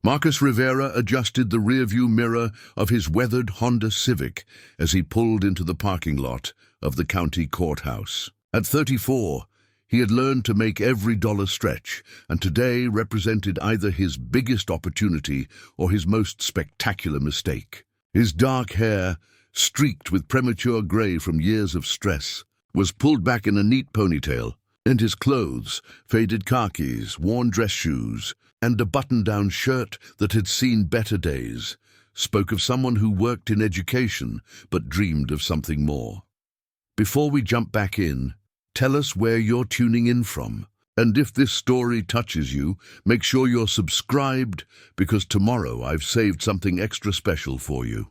Marcus Rivera adjusted the rearview mirror of his weathered Honda Civic as he pulled into the parking lot of the county courthouse. At 34, he had learned to make every dollar stretch, and today represented either his biggest opportunity or his most spectacular mistake. His dark hair, streaked with premature gray from years of stress, was pulled back in a neat ponytail, and his clothes, faded khakis, worn dress shoes, and a button-down shirt that had seen better days, spoke of someone who worked in education but dreamed of something more. Before we jump back in, tell us where you're tuning in from. And if this story touches you, make sure you're subscribed, because tomorrow I've saved something extra special for you.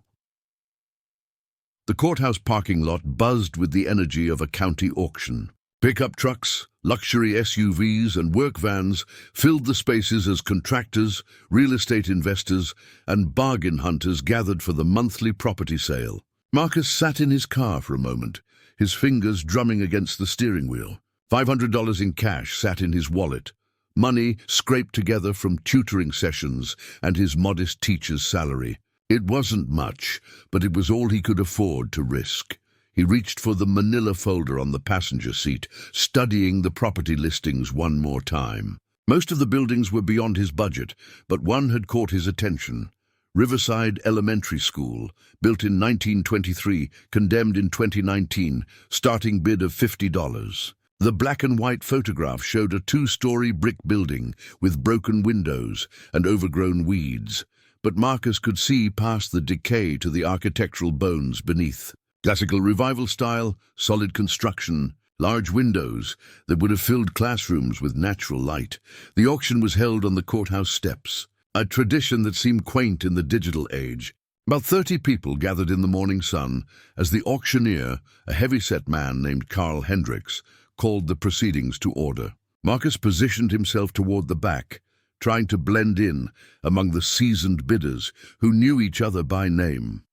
The courthouse parking lot buzzed with the energy of a county auction. Pickup trucks, luxury SUVs, and work vans filled the spaces as contractors, real estate investors, and bargain hunters gathered for the monthly property sale. Marcus sat in his car for a moment, his fingers drumming against the steering wheel. $500 in cash sat in his wallet, money scraped together from tutoring sessions and his modest teacher's salary. It wasn't much, but it was all he could afford to risk. He reached for the manila folder on the passenger seat, studying the property listings one more time. Most of the buildings were beyond his budget, but one had caught his attention. Riverside Elementary School, built in 1923, condemned in 2019, starting bid of $50. The black and white photograph showed a two-story brick building with broken windows and overgrown weeds, but Marcus could see past the decay to the architectural bones beneath. Classical revival style, solid construction, large windows that would have filled classrooms with natural light. The auction was held on the courthouse steps, a tradition that seemed quaint in the digital age. About 30 people gathered in the morning sun as the auctioneer, a heavy-set man named Carl Hendricks, called the proceedings to order. Marcus positioned himself toward the back, trying to blend in among the seasoned bidders who knew each other by name.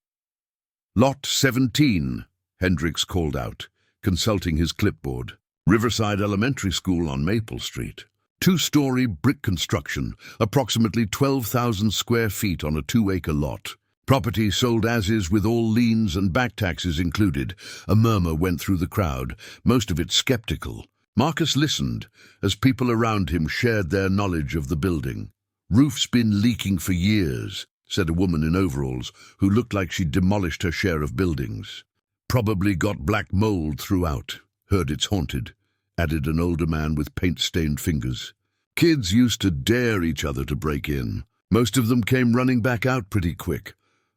"Lot 17, Hendricks called out, consulting his clipboard. Riverside Elementary School on Maple Street. Two-story brick construction, approximately 12,000 square feet on a 2-acre lot. Property sold as is with all liens and back taxes included. A murmur went through the crowd, most of it skeptical. Marcus listened as people around him shared their knowledge of the building. "Roof's been leaking for years," said a woman in overalls who looked like she'd demolished her share of buildings. "Probably got black mold throughout. Heard it's haunted," added an older man with paint-stained fingers. "Kids used to dare each other to break in. Most of them came running back out pretty quick.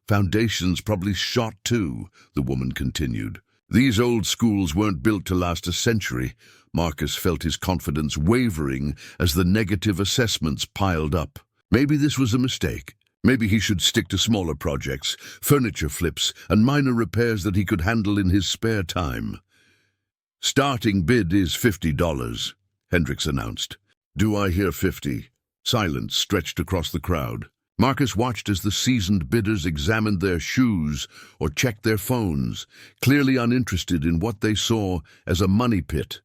Foundations probably shot too," the woman continued. "These old schools weren't built to last a century." Marcus felt his confidence wavering as the negative assessments piled up. Maybe this was a mistake. Maybe he should stick to smaller projects, furniture flips, and minor repairs that he could handle in his spare time. "Starting bid is $50, Hendricks announced. "Do I hear 50? Silence stretched across the crowd. Marcus watched as the seasoned bidders examined their shoes or checked their phones, clearly uninterested in what they saw as a money pit.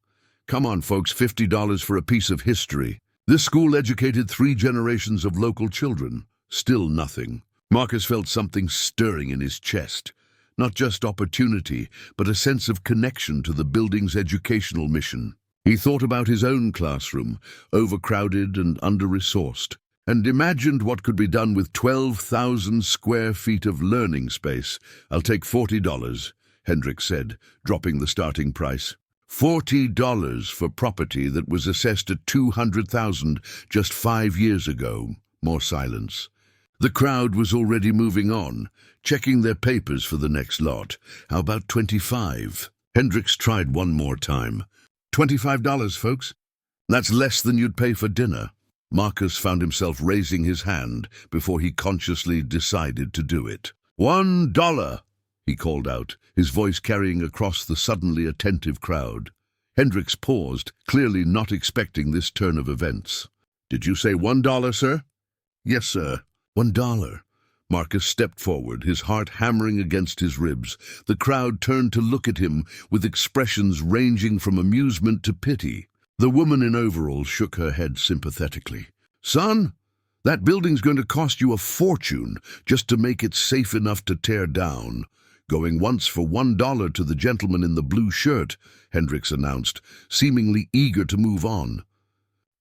"Come on, folks, $50 for a piece of history." This school educated 3 generations of local children. Still nothing. Marcus felt something stirring in his chest. Not just opportunity, but a sense of connection to the building's educational mission. He thought about his own classroom, overcrowded and under-resourced, and imagined what could be done with 12,000 square feet of learning space. "I'll take $40, Hendricks said, dropping the starting price. $40 for property that was assessed at $200,000 just 5 years ago. More silence. The crowd was already moving on, checking their papers for the next lot. "How about 25? Hendricks tried one more time. $25, folks. That's less than you'd pay for dinner." Marcus found himself raising his hand before he consciously decided to do it. $1, he called out, his voice carrying across the suddenly attentive crowd. Hendricks paused, clearly not expecting this turn of events. "Did you say $1, sir?" "Yes, sir. $1. Marcus stepped forward, his heart hammering against his ribs. The crowd turned to look at him with expressions ranging from amusement to pity. The woman in overalls shook her head sympathetically. "Son, That building's going to cost you a fortune just to make it safe enough to tear down. Going once for $1 to the gentleman in the blue shirt, Hendricks announced, seemingly eager to move on.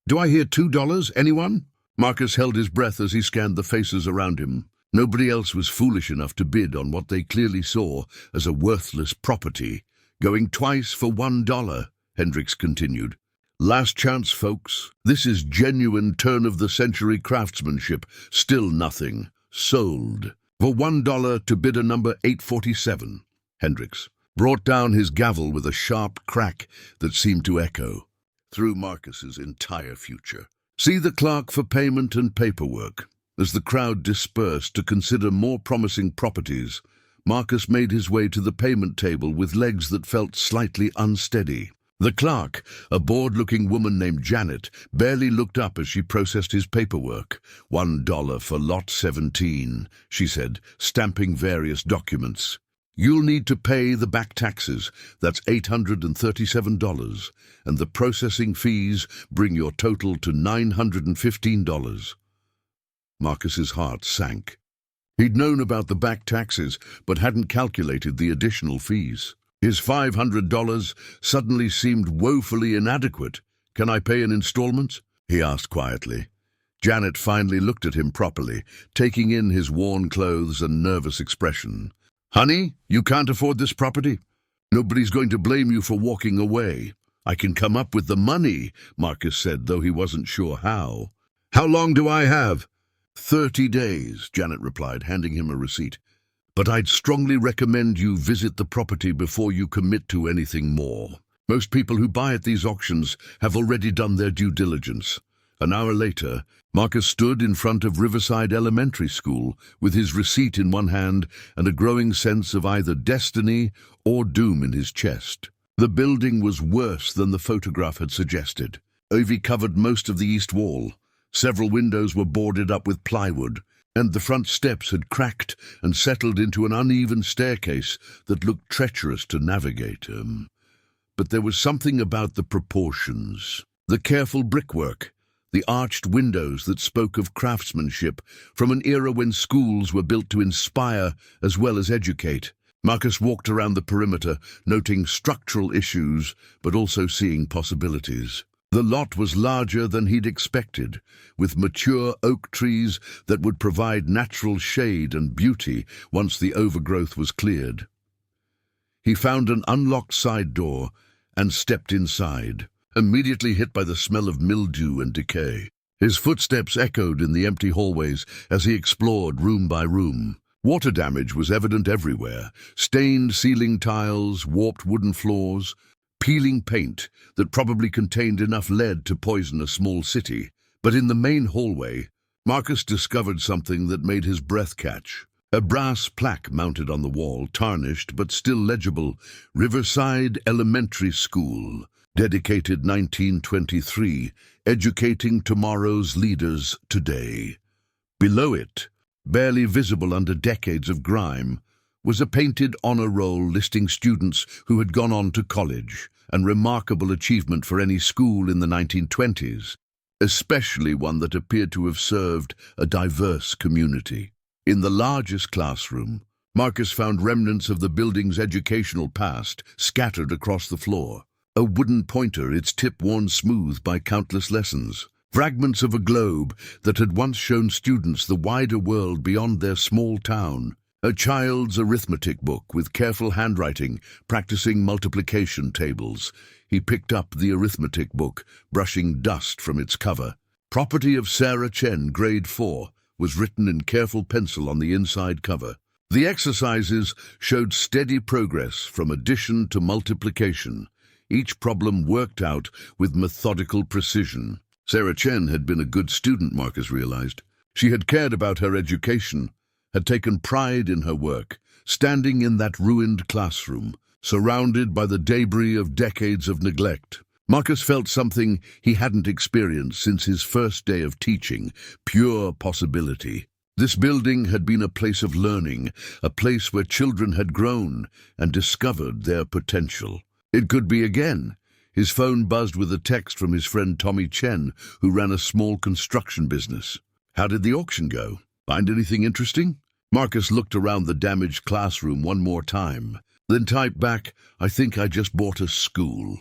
Do I hear $2, anyone? Marcus held his breath as he scanned the faces around him. Nobody else was foolish enough to bid on what they clearly saw as a worthless property. Going twice for $1, Hendricks continued. Last chance, folks. This is genuine turn-of-the-century craftsmanship. Still nothing. Sold. For $1 to bidder number 847. Hendricks brought down his gavel with a sharp crack that seemed to echo through Marcus's entire future. See the clerk for payment and paperwork. As the crowd dispersed to consider more promising properties, Marcus made his way to the payment table with legs that felt slightly unsteady. The clerk, a bored-looking woman named Janet, barely looked up as she processed his paperwork. $1 for lot 17, she said, stamping various documents. You'll need to pay the back taxes, that's $837, and the processing fees bring your total to $915. Marcus's heart sank. He'd known about the back taxes, but hadn't calculated the additional fees. His $500 suddenly seemed woefully inadequate. Can I pay in installments? He asked quietly. Janet finally looked at him properly, taking in his worn clothes and nervous expression. Honey, you can't afford this property? Nobody's going to blame you for walking away. I can come up with the money, Marcus said, though he wasn't sure how. How long do I have? 30 days, Janet replied, handing him a receipt. But I'd strongly recommend you visit the property before you commit to anything more. Most people who buy at these auctions have already done their due diligence. An hour later, Marcus stood in front of Riverside Elementary School with his receipt in one hand and a growing sense of either destiny or doom in his chest. The building was worse than the photograph had suggested. Ivy covered most of the east wall. Several windows were boarded up with plywood, and the front steps had cracked and settled into an uneven staircase that looked treacherous to navigate. But there was something about the proportions, the careful brickwork, the arched windows that spoke of craftsmanship from an era when schools were built to inspire as well as educate. Marcus walked around the perimeter, noting structural issues, but also seeing possibilities. The lot was larger than he'd expected, with mature oak trees that would provide natural shade and beauty once the overgrowth was cleared. He found an unlocked side door and stepped inside, immediately hit by the smell of mildew and decay. His footsteps echoed in the empty hallways as he explored room by room. Water damage was evident everywhere: stained ceiling tiles, warped wooden floors, peeling paint that probably contained enough lead to poison a small city. But in the main hallway, Marcus discovered something that made his breath catch. A brass plaque mounted on the wall, tarnished but still legible: Riverside Elementary School, dedicated 1923, educating tomorrow's leaders today. Below it, barely visible under decades of grime, was a painted honor roll listing students who had gone on to college, and remarkable achievement for any school in the 1920s, especially one that appeared to have served a diverse community. In the largest classroom, Marcus found remnants of the building's educational past scattered across the floor. A wooden pointer, its tip worn smooth by countless lessons. Fragments of a globe that had once shown students the wider world beyond their small town. A child's arithmetic book with careful handwriting, practicing multiplication tables. He picked up the arithmetic book, brushing dust from its cover. Property of Sarah Chen, grade 4, was written in careful pencil on the inside cover. The exercises showed steady progress from addition to multiplication, each problem worked out with methodical precision. Sarah Chen had been a good student, Marcus realized. She had cared about her education, had taken pride in her work, standing in that ruined classroom, surrounded by the debris of decades of neglect. Marcus felt something he hadn't experienced since his first day of teaching: pure possibility. This building had been a place of learning, a place where children had grown and discovered their potential. It could be again. His phone buzzed with a text from his friend Tommy Chen, who ran a small construction business. How did the auction go? Find anything interesting? Marcus looked around the damaged classroom one more time, then typed back, I think I just bought a school.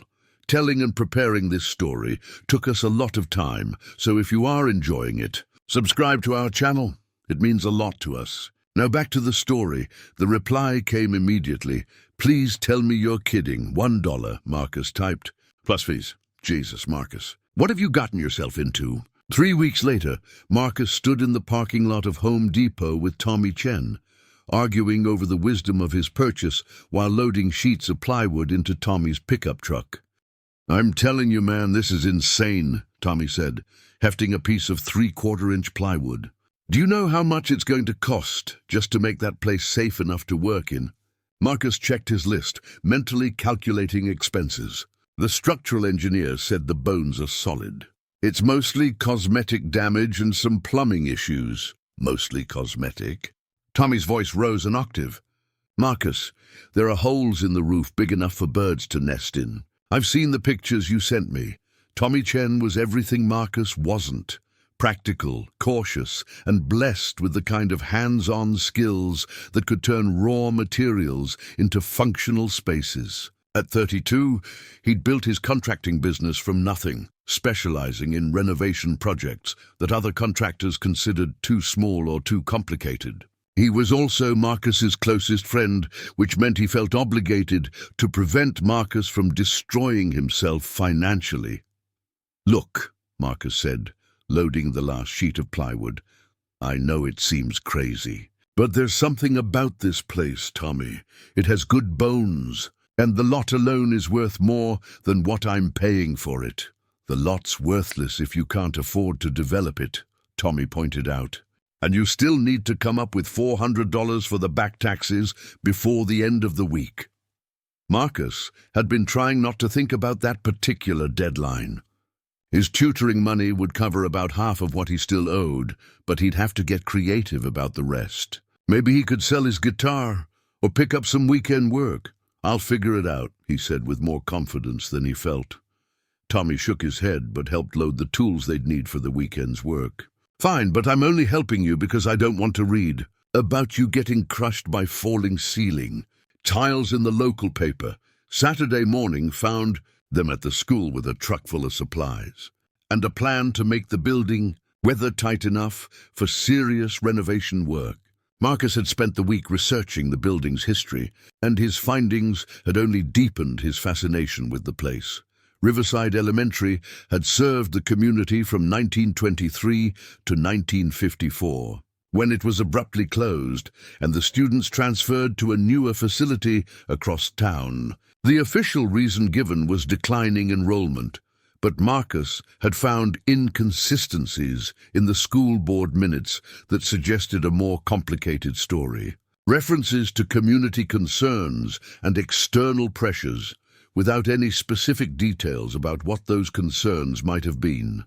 Telling and preparing this story took us a lot of time, so if you are enjoying it, subscribe to our channel. It means a lot to us. Now back to the story. The reply came immediately. Please tell me you're kidding. $1, Marcus typed. Plus fees. Jesus, Marcus. What have you gotten yourself into? 3 weeks later, Marcus stood in the parking lot of Home Depot with Tommy Chen, arguing over the wisdom of his purchase while loading sheets of plywood into Tommy's pickup truck. I'm telling you, man, this is insane, Tommy said, hefting a piece of 3/4-inch plywood. Do you know how much it's going to cost just to make that place safe enough to work in? Marcus checked his list, mentally calculating expenses. The structural engineer said the bones are solid. It's mostly cosmetic damage and some plumbing issues. Mostly cosmetic. Tommy's voice rose an octave. Marcus, there are holes in the roof big enough for birds to nest in. I've seen the pictures you sent me. Tommy Chen was everything Marcus wasn't. Practical, cautious, and blessed with the kind of hands-on skills that could turn raw materials into functional spaces. At 32, he'd built his contracting business from nothing, specializing in renovation projects that other contractors considered too small or too complicated. He was also Marcus's closest friend, which meant he felt obligated to prevent Marcus from destroying himself financially. Look, Marcus said, loading the last sheet of plywood. I know it seems crazy, but there's something about this place, Tommy. It has good bones, and the lot alone is worth more than what I'm paying for it. The lot's worthless if you can't afford to develop it, Tommy pointed out. And you still need to come up with $400 for the back taxes before the end of the week. Marcus had been trying not to think about that particular deadline. His tutoring money would cover about half of what he still owed, but he'd have to get creative about the rest. Maybe he could sell his guitar or pick up some weekend work. I'll figure it out, he said with more confidence than he felt. Tommy shook his head but helped load the tools they'd need for the weekend's work. Fine, but I'm only helping you because I don't want to read about you getting crushed by falling ceiling. Tiles in the local paper. Saturday morning found them at the school with a truck full of supplies. And a plan to make the building weather-tight enough for serious renovation work. Marcus had spent the week researching the building's history, and his findings had only deepened his fascination with the place. Riverside Elementary had served the community from 1923 to 1954, when it was abruptly closed and the students transferred to a newer facility across town. The official reason given was declining enrollment, but Marcus had found inconsistencies in the school board minutes that suggested a more complicated story. References to community concerns and external pressures, without any specific details about what those concerns might have been.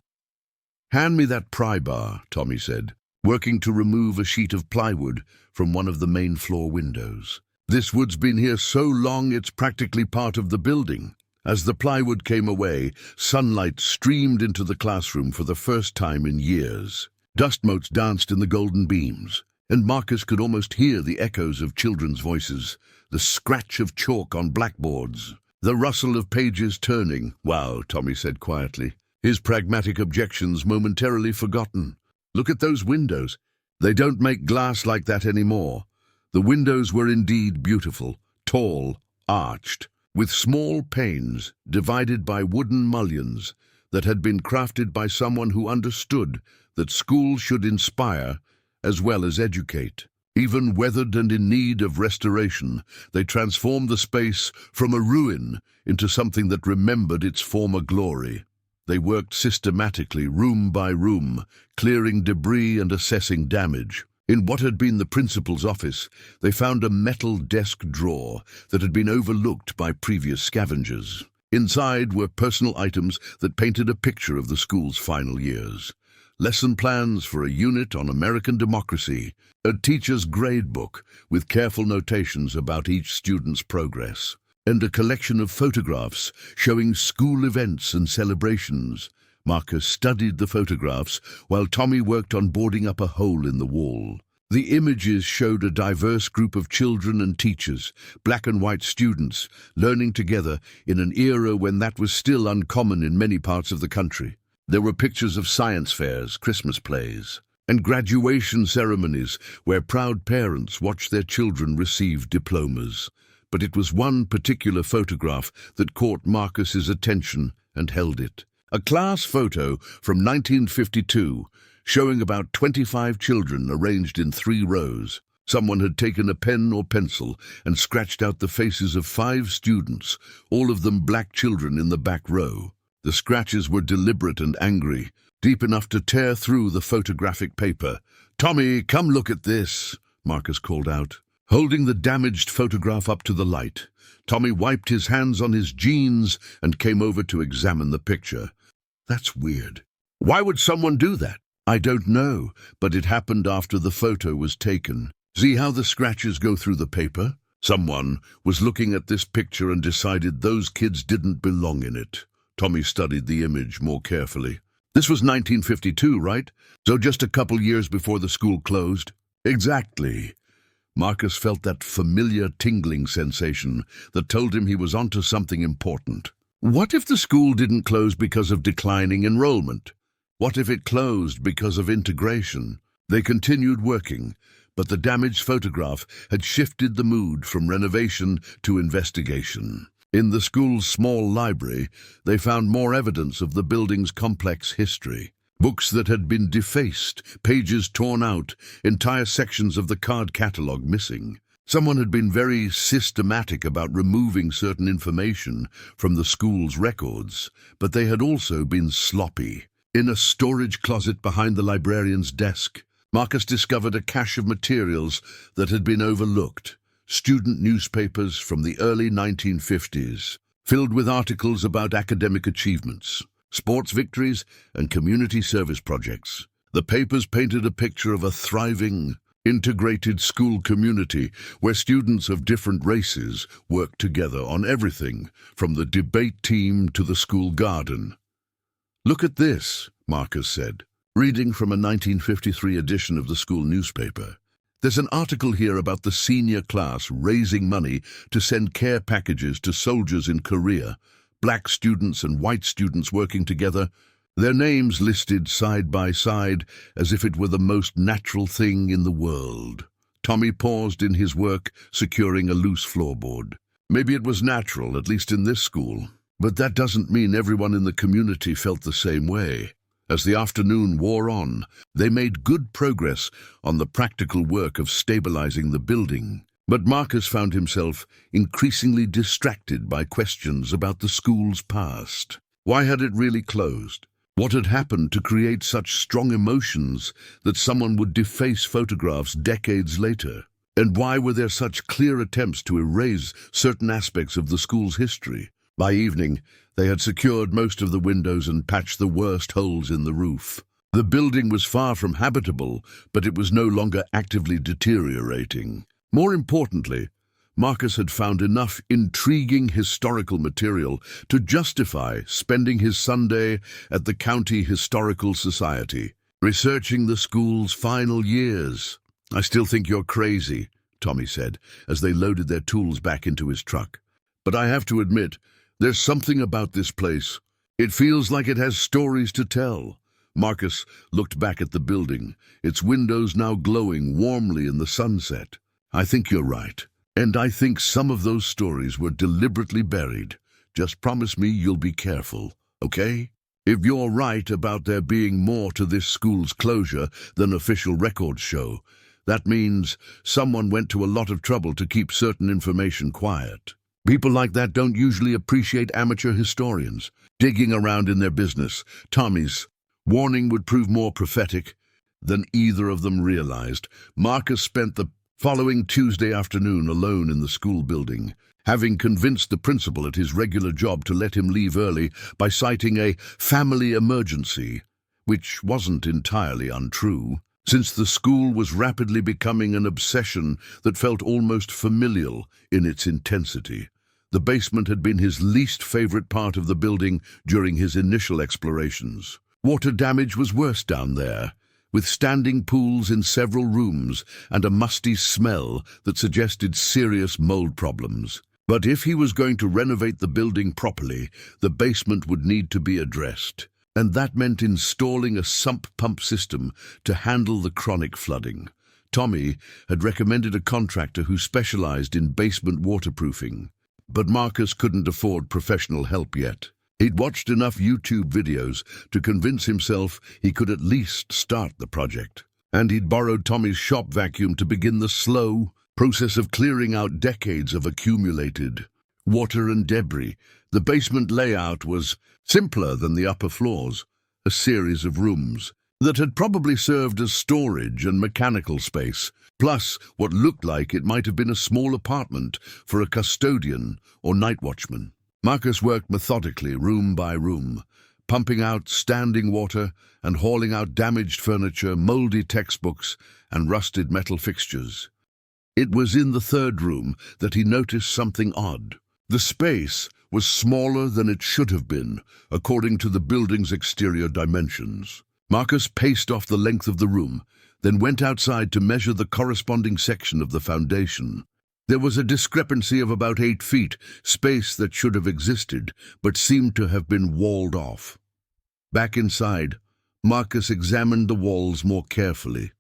Hand me that pry bar, Tommy said, working to remove a sheet of plywood from one of the main floor windows. This wood's been here so long it's practically part of the building. As the plywood came away, sunlight streamed into the classroom for the first time in years. Dust motes danced in the golden beams, and Marcus could almost hear the echoes of children's voices, the scratch of chalk on blackboards, the rustle of pages turning. Wow, Tommy said quietly, his pragmatic objections momentarily forgotten. Look at those windows. They don't make glass like that anymore. The windows were indeed beautiful, tall, arched, with small panes divided by wooden mullions that had been crafted by someone who understood that schools should inspire as well as educate. Even weathered and in need of restoration, they transformed the space from a ruin into something that remembered its former glory. They worked systematically, room by room, clearing debris and assessing damage. In what had been the principal's office, they found a metal desk drawer that had been overlooked by previous scavengers. Inside were personal items that painted a picture of the school's final years. Lesson plans for a unit on American democracy, a teacher's grade book with careful notations about each student's progress, and a collection of photographs showing school events and celebrations. Marcus studied the photographs while Tommy worked on boarding up a hole in the wall. The images showed a diverse group of children and teachers, black and white students, learning together in an era when that was still uncommon in many parts of the country. There were pictures of science fairs, Christmas plays, and graduation ceremonies where proud parents watched their children receive diplomas. But it was one particular photograph that caught Marcus's attention and held it. A class photo from 1952 showing about 25 children arranged in 3 rows. Someone had taken a pen or pencil and scratched out the faces of 5 students, all of them black children in the back row. The scratches were deliberate and angry, deep enough to tear through the photographic paper. "Tommy, come look at this," Marcus called out. Holding the damaged photograph up to the light, Tommy wiped his hands on his jeans and came over to examine the picture. "That's weird. Why would someone do that?" "I don't know, but it happened after the photo was taken. See how the scratches go through the paper? Someone was looking at this picture and decided those kids didn't belong in it." Tommy studied the image more carefully. "This was 1952, right? So just a couple years before the school closed?" "Exactly." Marcus felt that familiar tingling sensation that told him he was onto something important. What if the school didn't close because of declining enrollment? What if it closed because of integration? They continued working, but the damaged photograph had shifted the mood from renovation to investigation. In the school's small library, they found more evidence of the building's complex history. Books that had been defaced, pages torn out, entire sections of the card catalogue missing. Someone had been very systematic about removing certain information from the school's records, but they had also been sloppy. In a storage closet behind the librarian's desk, Marcus discovered a cache of materials that had been overlooked. Student newspapers from the early 1950s, filled with articles about academic achievements, sports victories, and community service projects. The papers painted a picture of a thriving, integrated school community where students of different races worked together on everything, from the debate team to the school garden. "Look at this," Marcus said, reading from a 1953 edition of the school newspaper. "There's an article here about the senior class raising money to send care packages to soldiers in Korea, black students and white students working together, their names listed side by side as if it were the most natural thing in the world." Tommy paused in his work, securing a loose floorboard. Maybe it was natural, at least in this school, but that doesn't mean everyone in the community felt the same way. As the afternoon wore on, they made good progress on the practical work of stabilizing the building. But Marcus found himself increasingly distracted by questions about the school's past. Why had it really closed? What had happened to create such strong emotions that someone would deface photographs decades later? And why were there such clear attempts to erase certain aspects of the school's history? By evening, they had secured most of the windows and patched the worst holes in the roof. The building was far from habitable, but it was no longer actively deteriorating. More importantly, Marcus had found enough intriguing historical material to justify spending his Sunday at the County Historical Society, researching the school's final years. "I still think you're crazy," Tommy said, as they loaded their tools back into his truck. "But I have to admit, there's something about this place. It feels like it has stories to tell." Marcus looked back at the building, its windows now glowing warmly in the sunset. "I think you're right. And I think some of those stories were deliberately buried. Just promise me you'll be careful, okay? If you're right about there being more to this school's closure than official records show, that means someone went to a lot of trouble to keep certain information quiet. People like that don't usually appreciate amateur historians digging around in their business." Tommy's warning would prove more prophetic than either of them realized. Marcus spent the following Tuesday afternoon alone in the school building, having convinced the principal at his regular job to let him leave early by citing a family emergency, which wasn't entirely untrue, since the school was rapidly becoming an obsession that felt almost familial in its intensity. The basement had been his least favorite part of the building during his initial explorations. Water damage was worse down there, with standing pools in several rooms and a musty smell that suggested serious mold problems. But if he was going to renovate the building properly, the basement would need to be addressed. And that meant installing a sump pump system to handle the chronic flooding. Tommy had recommended a contractor who specialized in basement waterproofing. But Marcus couldn't afford professional help yet. He'd watched enough YouTube videos to convince himself he could at least start the project. And he'd borrowed Tommy's shop vacuum to begin the slow process of clearing out decades of accumulated water and debris. The basement layout was simpler than the upper floors, a series of rooms that had probably served as storage and mechanical space, plus what looked like it might have been a small apartment for a custodian or night watchman. Marcus worked methodically, room by room, pumping out standing water and hauling out damaged furniture, moldy textbooks, and rusted metal fixtures. It was in the third room that he noticed something odd. The space was smaller than it should have been, according to the building's exterior dimensions. Marcus paced off the length of the room, then went outside to measure the corresponding section of the foundation. There was a discrepancy of about 8 feet, space that should have existed, but seemed to have been walled off. Back inside, Marcus examined the walls more carefully.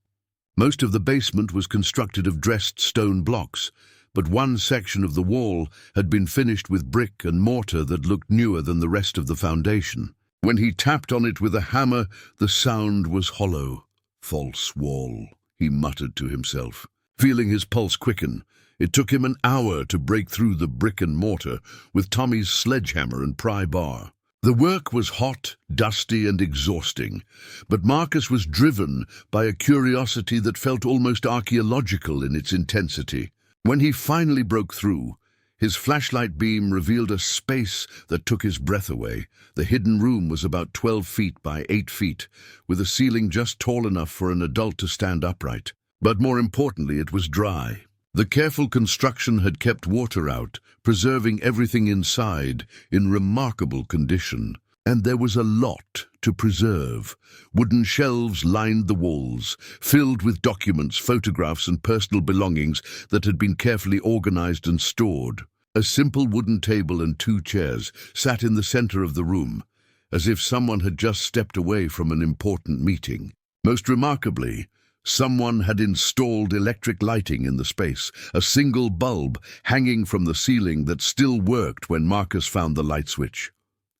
Most of the basement was constructed of dressed stone blocks, but one section of the wall had been finished with brick and mortar that looked newer than the rest of the foundation. When he tapped on it with a hammer, the sound was hollow. "False wall," he muttered to himself, feeling his pulse quicken. It took him an hour to break through the brick and mortar with Tommy's sledgehammer and pry bar. The work was hot, dusty, and exhausting, but Marcus was driven by a curiosity that felt almost archaeological in its intensity. When he finally broke through, his flashlight beam revealed a space that took his breath away. The hidden room was about 12 feet by 8 feet, with a ceiling just tall enough for an adult to stand upright. But more importantly, it was dry. The careful construction had kept water out, preserving everything inside in remarkable condition. And there was a lot to preserve. Wooden shelves lined the walls, filled with documents, photographs, and personal belongings that had been carefully organized and stored. A simple wooden table and 2 chairs sat in the center of the room, as if someone had just stepped away from an important meeting. Most remarkably, someone had installed electric lighting in the space, a single bulb hanging from the ceiling that still worked when Marcus found the light switch.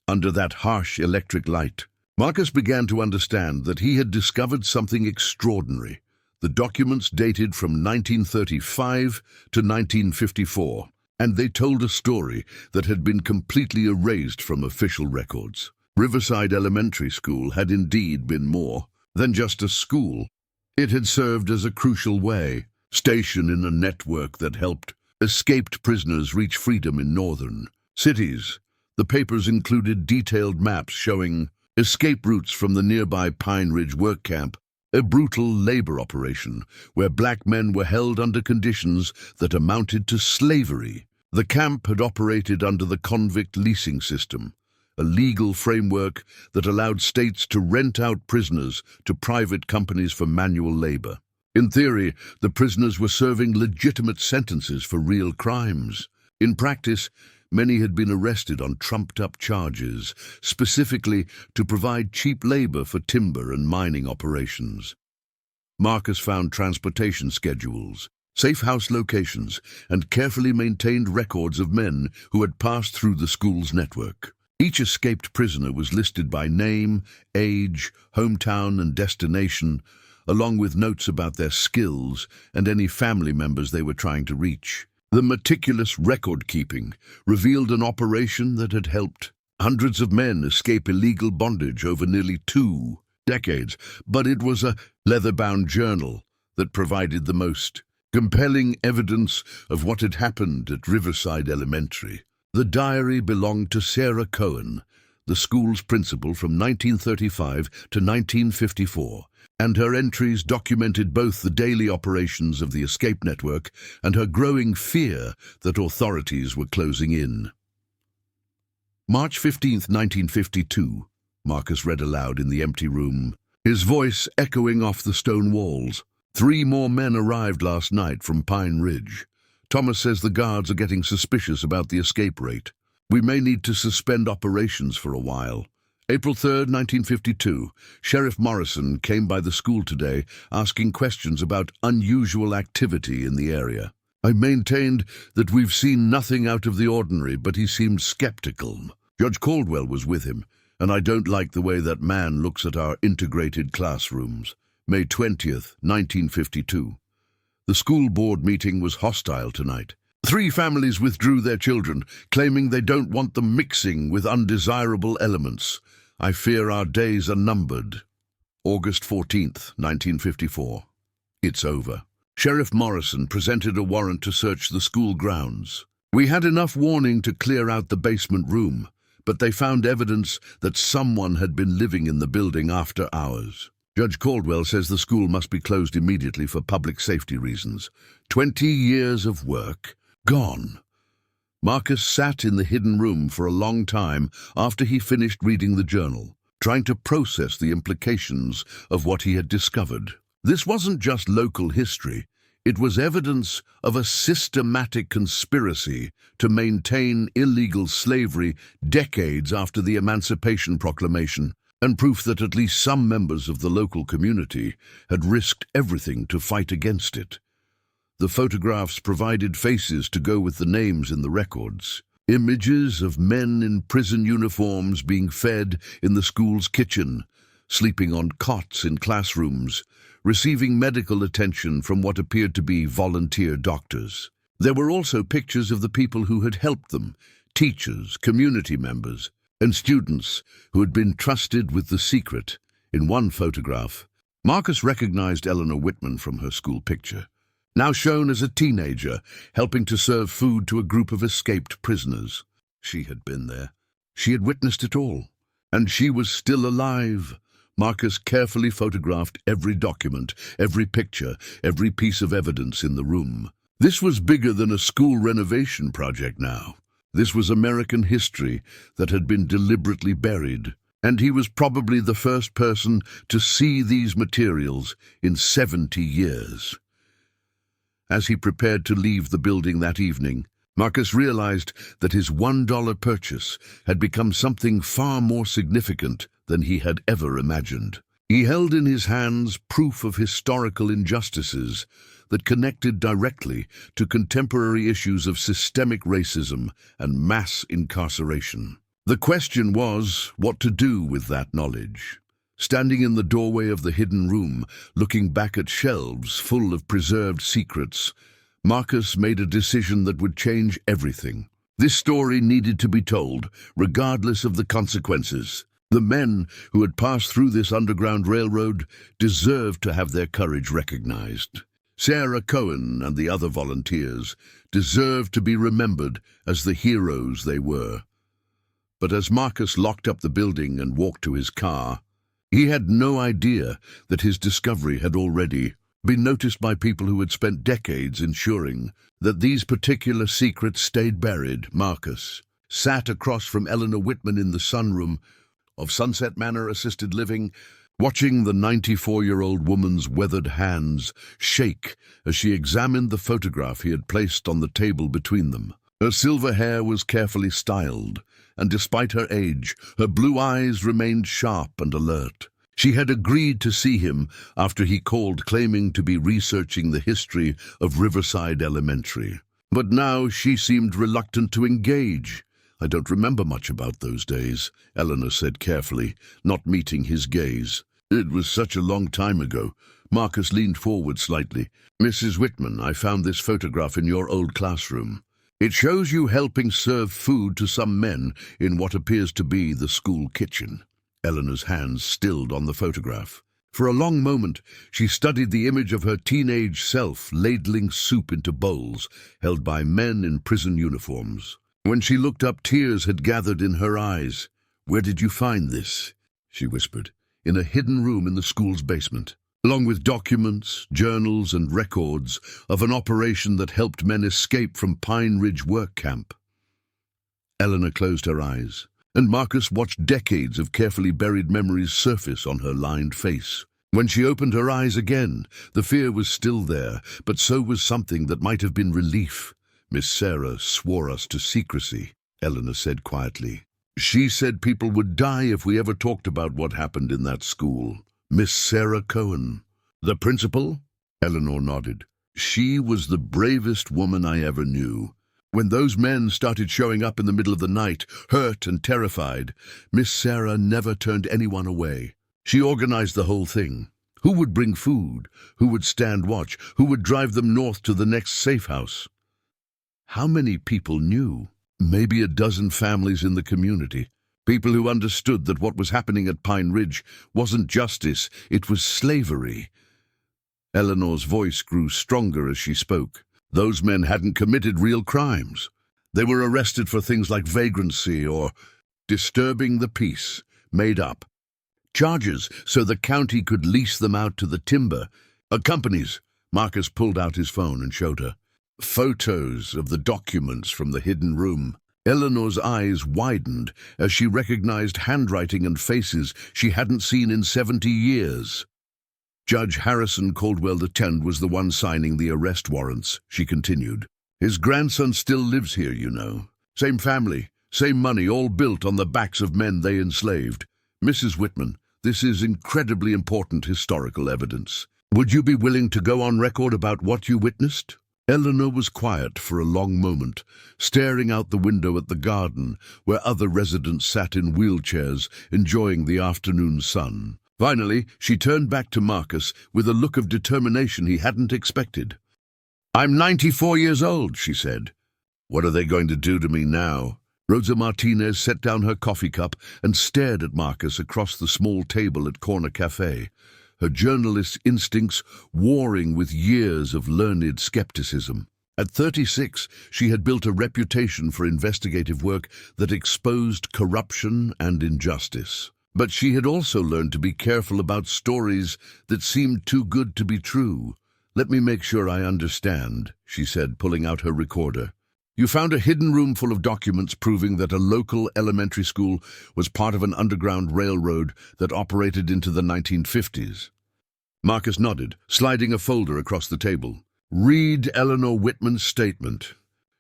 Under that harsh electric light, Marcus began to understand that he had discovered something extraordinary. The documents dated from 1935 to 1954, and they told a story that had been completely erased from official records. Riverside Elementary School had indeed been more than just a school. It had served as a crucial way station in a network that helped escaped prisoners reach freedom in northern cities. The papers included detailed maps showing escape routes from the nearby Pine Ridge work camp, a brutal labor operation where black men were held under conditions that amounted to slavery. The camp had operated under the convict leasing system, a legal framework that allowed states to rent out prisoners to private companies for manual labor. In theory, the prisoners were serving legitimate sentences for real crimes. In practice, many had been arrested on trumped-up charges, specifically to provide cheap labor for timber and mining operations. Marcus found transportation schedules, safe house locations, and carefully maintained records of men who had passed through the school's network. Each escaped prisoner was listed by name, age, hometown, and destination, along with notes about their skills and any family members they were trying to reach. The meticulous record-keeping revealed an operation that had helped hundreds of men escape illegal bondage over nearly 2 decades, but it was a leather-bound journal that provided the most compelling evidence of what had happened at Riverside Elementary. The diary belonged to Sarah Cohen, the school's principal from 1935 to 1954, and her entries documented both the daily operations of the escape network and her growing fear that authorities were closing in. March 15th, 1952, Marcus read aloud in the empty room, his voice echoing off the stone walls. 3 more men arrived last night from Pine Ridge. Thomas says the guards are getting suspicious about the escape rate. We may need to suspend operations for a while. April 3rd, 1952, Sheriff Morrison came by the school today asking questions about unusual activity in the area. I maintained that we've seen nothing out of the ordinary, but he seemed skeptical. Judge Caldwell was with him, and I don't like the way that man looks at our integrated classrooms. May 20th, 1952. The school board meeting was hostile tonight. 3 families withdrew their children, claiming they don't want them mixing with undesirable elements. I fear our days are numbered. August 14th, 1954. It's over. Sheriff Morrison presented a warrant to search the school grounds. We had enough warning to clear out the basement room, but they found evidence that someone had been living in the building after hours. Judge Caldwell says the school must be closed immediately for public safety reasons. 20 years of work gone. Marcus sat in the hidden room for a long time after he finished reading the journal, trying to process the implications of what he had discovered. This wasn't just local history. It was evidence of a systematic conspiracy to maintain illegal slavery decades after the Emancipation Proclamation, and proof that at least some members of the local community had risked everything to fight against it. The photographs provided faces to go with the names in the records. Images of men in prison uniforms being fed in the school's kitchen, sleeping on cots in classrooms, receiving medical attention from what appeared to be volunteer doctors. There were also pictures of the people who had helped them, teachers, community members, and students who had been trusted with the secret. In one photograph, Marcus recognized Eleanor Whitman from her school picture, now shown as a teenager, helping to serve food to a group of escaped prisoners. She had been there. She had witnessed it all. And she was still alive. Marcus carefully photographed every document, every picture, every piece of evidence in the room. This was bigger than a school renovation project now. This was American history that had been deliberately buried, and he was probably the first person to see these materials in 70 years. As he prepared to leave the building that evening, Marcus realized that his $1 purchase had become something far more significant than he had ever imagined. He held in his hands proof of historical injustices that connected directly to contemporary issues of systemic racism and mass incarceration. The question was what to do with that knowledge. Standing in the doorway of the hidden room, looking back at shelves full of preserved secrets, Marcus made a decision that would change everything. This story needed to be told, regardless of the consequences. The men who had passed through this underground railroad deserved to have their courage recognized. Sarah Cohen and the other volunteers deserved to be remembered as the heroes they were. But as Marcus locked up the building and walked to his car, he had no idea that his discovery had already been noticed by people who had spent decades ensuring that these particular secrets stayed buried. Marcus sat across from Eleanor Whitman in the sunroom of Sunset Manor Assisted Living, watching the 94-year-old woman's weathered hands shake as she examined the photograph he had placed on the table between them. Her silver hair was carefully styled, and despite her age, her blue eyes remained sharp and alert. She had agreed to see him after he called claiming to be researching the history of Riverside Elementary. But now she seemed reluctant to engage. I don't remember much about those days, Eleanor said carefully, not meeting his gaze. It was such a long time ago. Marcus leaned forward slightly. Mrs. Whitman, I found this photograph in your old classroom. It shows you helping serve food to some men in what appears to be the school kitchen. Eleanor's hands stilled on the photograph. For a long moment, she studied the image of her teenage self ladling soup into bowls held by men in prison uniforms. When she looked up, tears had gathered in her eyes. Where did you find this? She whispered. in a hidden room in the school's basement, along with documents, journals, and records of an operation that helped men escape from Pine Ridge work camp. Eleanor closed her eyes, and Marcus watched decades of carefully buried memories surface on her lined face. When she opened her eyes again, the fear was still there, but so was something that might have been relief. "Miss Sarah swore us to secrecy," Eleanor said quietly. "She said people would die if we ever talked about what happened in that school." "Miss Sarah Cohen." "The principal?" Eleanor nodded. "She was the bravest woman I ever knew. When those men started showing up in the middle of the night, hurt and terrified, Miss Sarah never turned anyone away. She organized the whole thing. Who would bring food? Who would stand watch? Who would drive them north to the next safe house?" How many people knew? Maybe a dozen families in the community. People who understood that what was happening at Pine Ridge wasn't justice, it was slavery. Eleanor's voice grew stronger as she spoke. Those men hadn't committed real crimes. They were arrested for things like vagrancy or disturbing the peace, made up. Charges so the county could lease them out to the timber companies. Marcus pulled out his phone and showed her photos of the documents from the hidden room. Eleanor's eyes widened as she recognized handwriting and faces she hadn't seen in 70 years. Judge Harrison Caldwell X was the one signing the arrest warrants, she continued. His grandson still lives here, you know. Same family, same money, all built on the backs of men they enslaved. Mrs. Whitman, this is incredibly important historical evidence. Would you be willing to go on record about what you witnessed? Eleanor was quiet for a long moment, staring out the window at the garden, where other residents sat in wheelchairs, enjoying the afternoon sun. Finally, she turned back to Marcus with a look of determination he hadn't expected. "I'm 94 years old," she said. "What are they going to do to me now?" Rosa Martinez set down her coffee cup and stared at Marcus across the small table at Corner Cafe, her journalist's instincts warring with years of learned skepticism. At 36, she had built a reputation for investigative work that exposed corruption and injustice. But she had also learned to be careful about stories that seemed too good to be true. "Let me make sure I understand," she said, pulling out her recorder. "You found a hidden room full of documents proving that a local elementary school was part of an underground railroad that operated into the 1950s. Marcus nodded, sliding a folder across the table. "Read Eleanor Whitman's statement.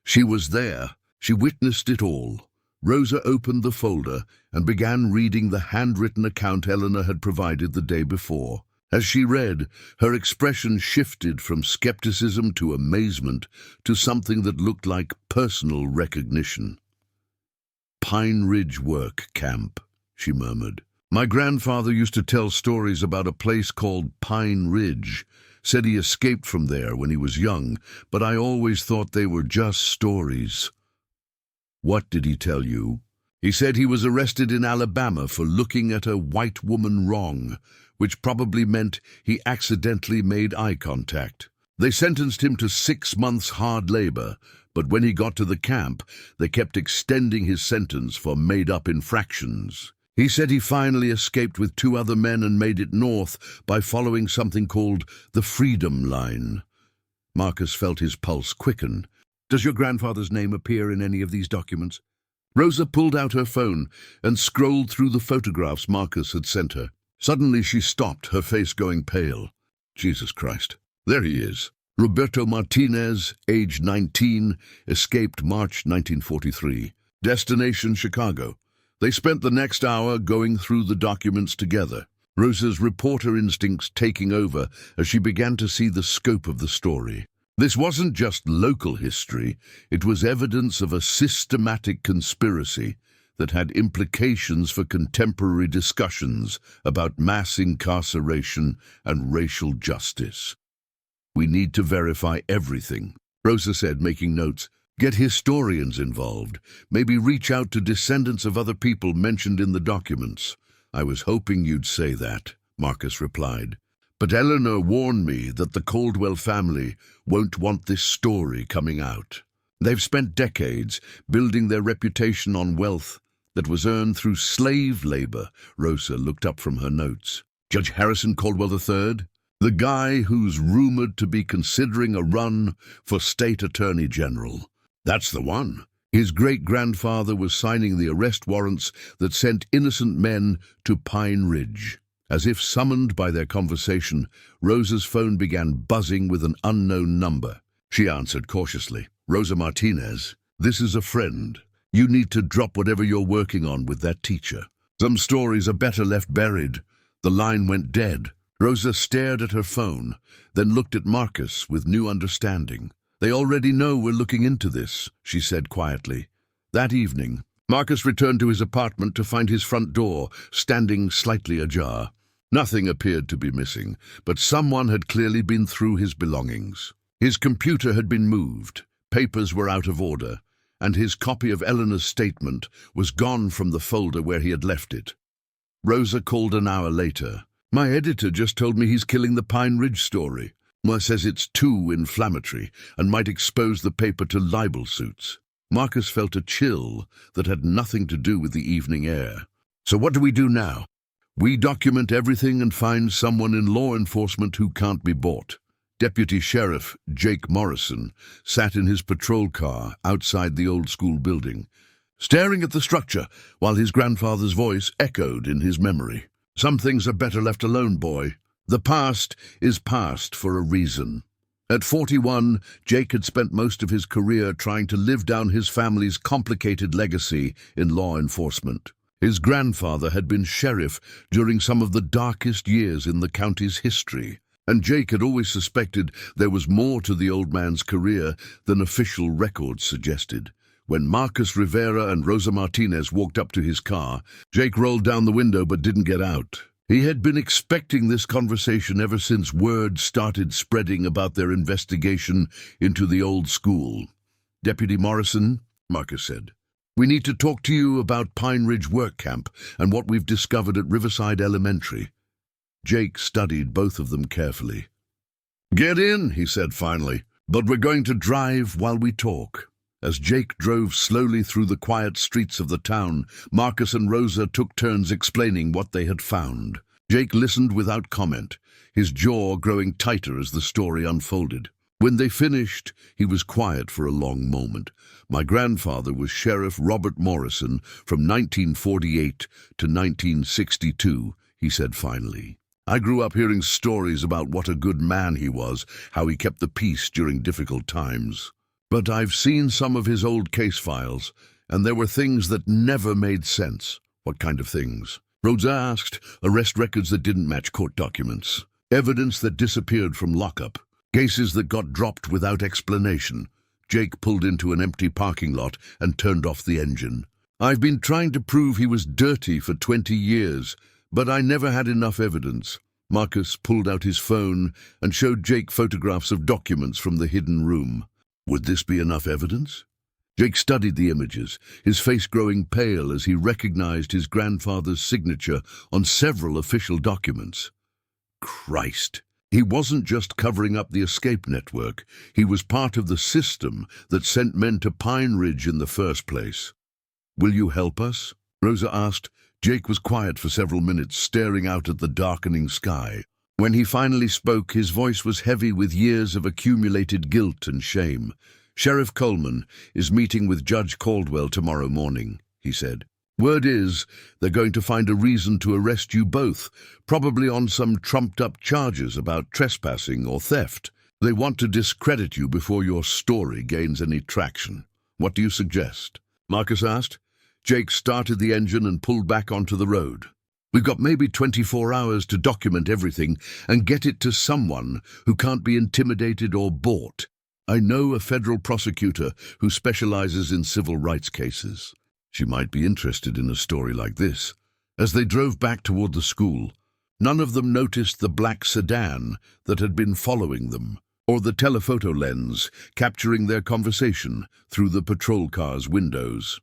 She was there. She witnessed it all." Rosa opened the folder and began reading the handwritten account Eleanor had provided the day before. As she read, her expression shifted from skepticism to amazement to something that looked like personal recognition. "Pine Ridge Work Camp," she murmured. "My grandfather used to tell stories about a place called Pine Ridge. Said he escaped from there when he was young, but I always thought they were just stories." "What did he tell you?" "He said he was arrested in Alabama for looking at a white woman wrong, which probably meant he accidentally made eye contact. They sentenced him to 6 months hard labor, but when he got to the camp, they kept extending his sentence for made-up infractions. He said he finally escaped with 2 other men and made it north by following something called the Freedom Line." Marcus felt his pulse quicken. "Does your grandfather's name appear in any of these documents?" Rosa pulled out her phone and scrolled through the photographs Marcus had sent her. Suddenly she stopped, her face going pale. "Jesus Christ. There he is. Roberto Martinez, age 19, escaped March 1943. Destination Chicago." They spent the next hour going through the documents together, Rosa's reporter instincts taking over as she began to see the scope of the story. This wasn't just local history, it was evidence of a systematic conspiracy that had implications for contemporary discussions about mass incarceration and racial justice. "We need to verify everything," Rosa said, making notes. "Get historians involved. Maybe reach out to descendants of other people mentioned in the documents." "I was hoping you'd say that," Marcus replied. "But Eleanor warned me that the Caldwell family won't want this story coming out. They've spent decades building their reputation on wealth, that was earned through slave labor. Rosa looked up from her notes. Judge Harrison Caldwell III? The guy who's rumored to be considering a run for state attorney general. That's the one. His great-grandfather was signing the arrest warrants that sent innocent men to Pine Ridge. As if summoned by their conversation, Rosa's phone began buzzing with an unknown number. She answered cautiously. Rosa Martinez, this is a friend. You need to drop whatever you're working on with that teacher. Some stories are better left buried. The line went dead. Rosa stared at her phone, then looked at Marcus with new understanding. They already know we're looking into this, she said quietly. That evening, Marcus returned to his apartment to find his front door standing slightly ajar. Nothing appeared to be missing, but someone had clearly been through his belongings. His computer had been moved, papers were out of order, and his copy of Eleanor's statement was gone from the folder where he had left it. Rosa called an hour later. My editor just told me he's killing the Pine Ridge story. Says it's too inflammatory and might expose the paper to libel suits. Marcus felt a chill that had nothing to do with the evening air. So what do we do now? We document everything and find someone in law enforcement who can't be bought. Deputy Sheriff Jake Morrison sat in his patrol car outside the old school building, staring at the structure while his grandfather's voice echoed in his memory. Some things are better left alone, boy. The past is past for a reason. At 41, Jake had spent most of his career trying to live down his family's complicated legacy in law enforcement. His grandfather had been sheriff during some of the darkest years in the county's history, and Jake had always suspected there was more to the old man's career than official records suggested. When Marcus Rivera and Rosa Martinez walked up to his car, Jake rolled down the window but didn't get out. He had been expecting this conversation ever since word started spreading about their investigation into the old school. Deputy Morrison, Marcus said, we need to talk to you about Pine Ridge Work Camp and what we've discovered at Riverside Elementary. Jake studied both of them carefully. Get in, he said finally, but we're going to drive while we talk. As Jake drove slowly through the quiet streets of the town, Marcus and Rosa took turns explaining what they had found. Jake listened without comment, his jaw growing tighter as the story unfolded. When they finished, he was quiet for a long moment. My grandfather was Sheriff Robert Morrison from 1948 to 1962, he said finally. I grew up hearing stories about what a good man he was, how he kept the peace during difficult times. But I've seen some of his old case files, and there were things that never made sense. What kind of things? Rosa asked. Arrest records that didn't match court documents. Evidence that disappeared from lockup. Cases that got dropped without explanation. Jake pulled into an empty parking lot and turned off the engine. I've been trying to prove he was dirty for 20 years, but I never had enough evidence. Marcus pulled out his phone and showed Jake photographs of documents from the hidden room. Would this be enough evidence? Jake studied the images, his face growing pale as he recognized his grandfather's signature on several official documents. Christ! He wasn't just covering up the escape network. He was part of the system that sent men to Pine Ridge in the first place. Will you help us? Rosa asked. Jake was quiet for several minutes, staring out at the darkening sky. When he finally spoke, his voice was heavy with years of accumulated guilt and shame. Sheriff Coleman is meeting with Judge Caldwell tomorrow morning, he said. Word is they're going to find a reason to arrest you both, probably on some trumped-up charges about trespassing or theft. They want to discredit you before your story gains any traction. What do you suggest? Marcus asked. Jake started the engine and pulled back onto the road. We've got maybe 24 hours to document everything and get it to someone who can't be intimidated or bought. I know a federal prosecutor who specializes in civil rights cases. She might be interested in a story like this. As they drove back toward the school, none of them noticed the black sedan that had been following them, or the telephoto lens capturing their conversation through the patrol car's windows.